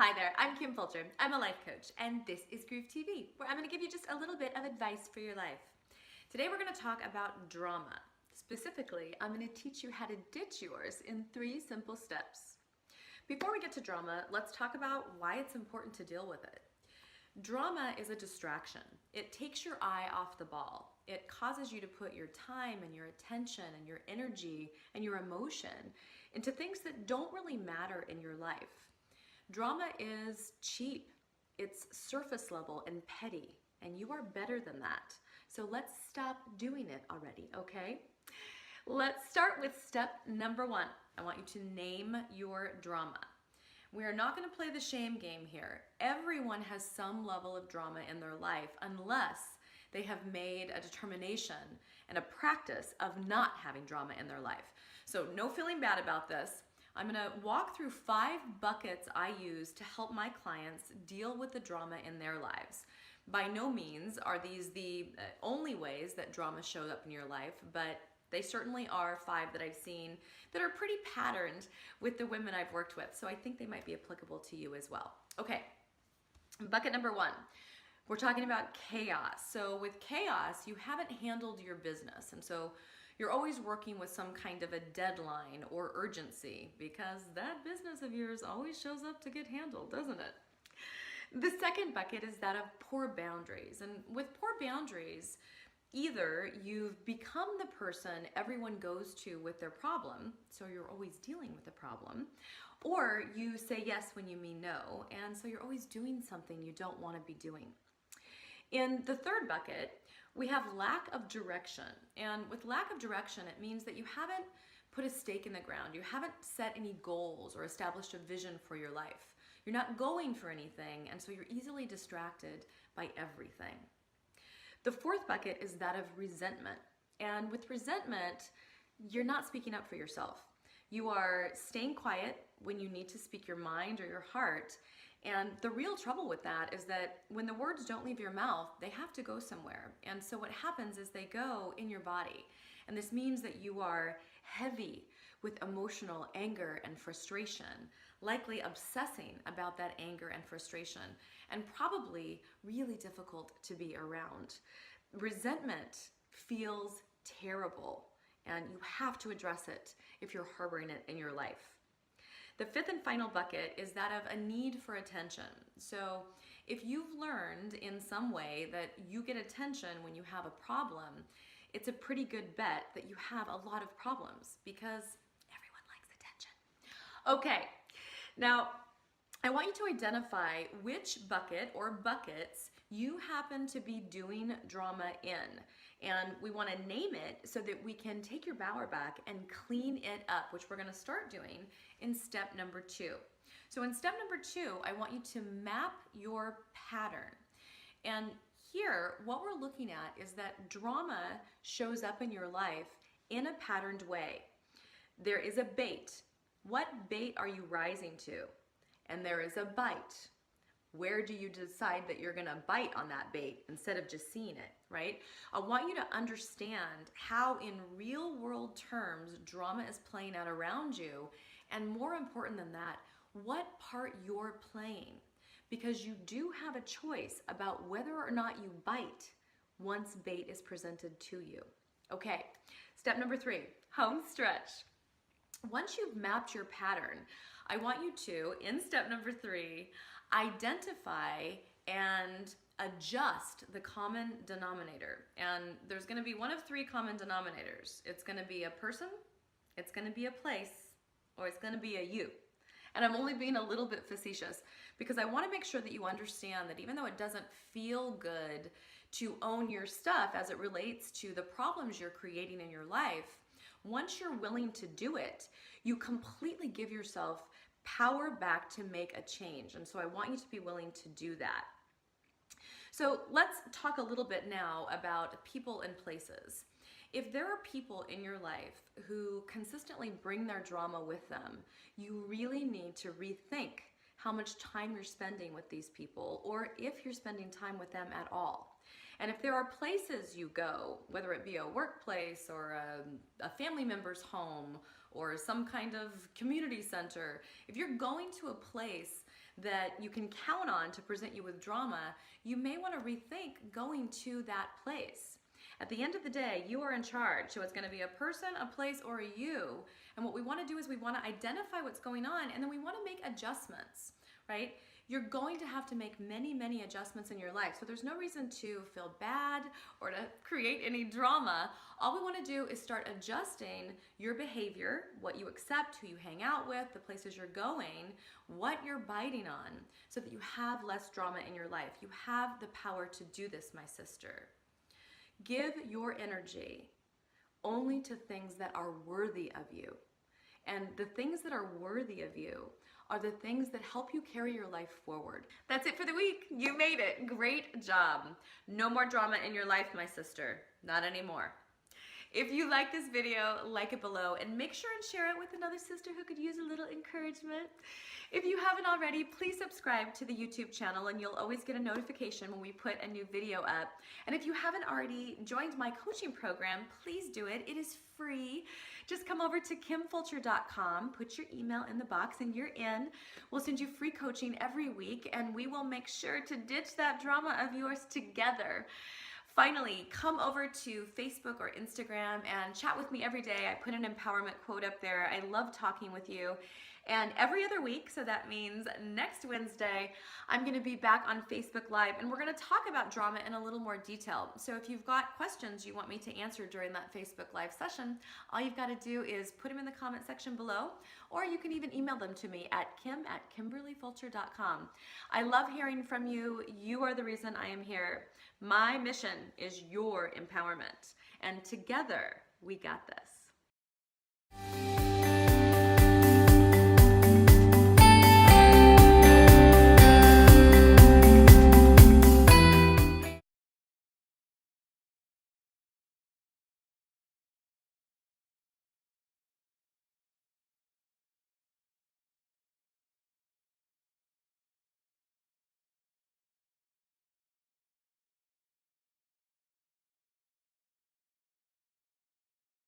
Hi there, I'm Kim Fulcher. I'm a life coach, and this is GrooveTV, where I'm going to give you just a little bit of advice for your life. Today we're going to talk about drama. Specifically, I'm going to teach you how to ditch yours in 3 simple steps. Before we get to drama, let's talk about why it's important to deal with it. Drama is a distraction. It takes your eye off the ball. It causes you to put your time and your attention and your energy and your emotion into things that don't really matter in your life. Drama is cheap, it's surface level and petty, and you are better than that. So let's stop doing it already, okay? Let's start with step number 1. I want you to name your drama. We are not going to play the shame game here. Everyone has some level of drama in their life unless they have made a determination and a practice of not having drama in their life. So no feeling bad about this. I'm going to walk through 5 buckets I use to help my clients deal with the drama in their lives. By no means are these the only ways that drama shows up in your life, but they certainly are 5 that I've seen that are pretty patterned with the women I've worked with. So I think they might be applicable to you as well. Okay, bucket number 1. We're talking about chaos. So with chaos, you haven't handled your business. And so you're always working with some kind of a deadline or urgency because that business of yours always shows up to get handled, doesn't it? The second bucket is that of poor boundaries. And with poor boundaries, either you've become the person everyone goes to with their problem, so you're always dealing with the problem, or you say yes when you mean no, and so you're always doing something you don't want to be doing. In the third bucket, we have lack of direction. And with lack of direction, it means that you haven't put a stake in the ground. You haven't set any goals or established a vision for your life. You're not going for anything, and so you're easily distracted by everything. The fourth bucket is that of resentment. And with resentment, you're not speaking up for yourself. You are staying quiet when you need to speak your mind or your heart. And the real trouble with that is that when the words don't leave your mouth, they have to go somewhere. And so what happens is they go in your body. And this means that you are heavy with emotional anger and frustration, likely obsessing about that anger and frustration, and probably really difficult to be around. Resentment feels terrible, and you have to address it if you're harboring it in your life. The fifth and final bucket is that of a need for attention. So if you've learned in some way that you get attention when you have a problem, it's a pretty good bet that you have a lot of problems because everyone likes attention. Okay, now I want you to identify which bucket or buckets you happen to be doing drama in. And we want to name it so that we can take your power back and clean it up, which we're going to start doing in step number 2. So in step number 2, I want you to map your pattern. And here, what we're looking at is that drama shows up in your life in a patterned way. There is a bait. What bait are you rising to? And there is a bite. Where do you decide that you're gonna bite on that bait instead of just seeing it, right? I want you to understand how in real world terms drama is playing out around you, and more important than that, what part you're playing, because you do have a choice about whether or not you bite once bait is presented to you. Okay, step number 3, home stretch. Once you've mapped your pattern, I want you to, in step number 3, identify and adjust the common denominator. And there's going to be one of 3 common denominators. It's going to be a person, it's going to be a place, or it's going to be a you. And I'm only being a little bit facetious because I want to make sure that you understand that even though it doesn't feel good to own your stuff as it relates to the problems you're creating in your life, once you're willing to do it, you completely give yourself power back to make a change. And so I want you to be willing to do that. So let's talk a little bit now about people and places. If there are people in your life who consistently bring their drama with them, you really need to rethink how much time you're spending with these people, or if you're spending time with them at all. And if there are places you go, whether it be a workplace or a family member's home or some kind of community center, if you're going to a place that you can count on to present you with drama, you may want to rethink going to that place. At the end of the day, you are in charge. So it's going to be a person, a place, or a you. And what we want to do is we want to identify what's going on, and then we want to make adjustments, right? You're going to have to make many, many adjustments in your life. So there's no reason to feel bad or to create any drama. All we want to do is start adjusting your behavior, what you accept, who you hang out with, the places you're going, what you're biting on, so that you have less drama in your life. You have the power to do this, my sister. Give your energy only to things that are worthy of you. And the things that are worthy of you are the things that help you carry your life forward. That's it for the week. You made it. Great job. No more drama in your life, my sister. Not anymore. If you like this video, like it below, and make sure and share it with another sister who could use a little encouragement. If you haven't already, please subscribe to the YouTube channel and you'll always get a notification when we put a new video up. And if you haven't already joined my coaching program, please do it. It is free. Just come over to kimfulcher.com, put your email in the box, and you're in. We'll send you free coaching every week, and we will make sure to ditch that drama of yours together. Finally, come over to Facebook or Instagram and chat with me every day. I put an empowerment quote up there. I love talking with you. And every other week, so that means next Wednesday, I'm going to be back on Facebook Live, and we're going to talk about drama in a little more detail. So if you've got questions you want me to answer during that Facebook Live session, all you've got to do is put them in the comment section below, or you can even email them to me at kim@kimberlyfulcher.com. I love hearing from you. You are the reason I am here. My mission is your empowerment, and together we got this.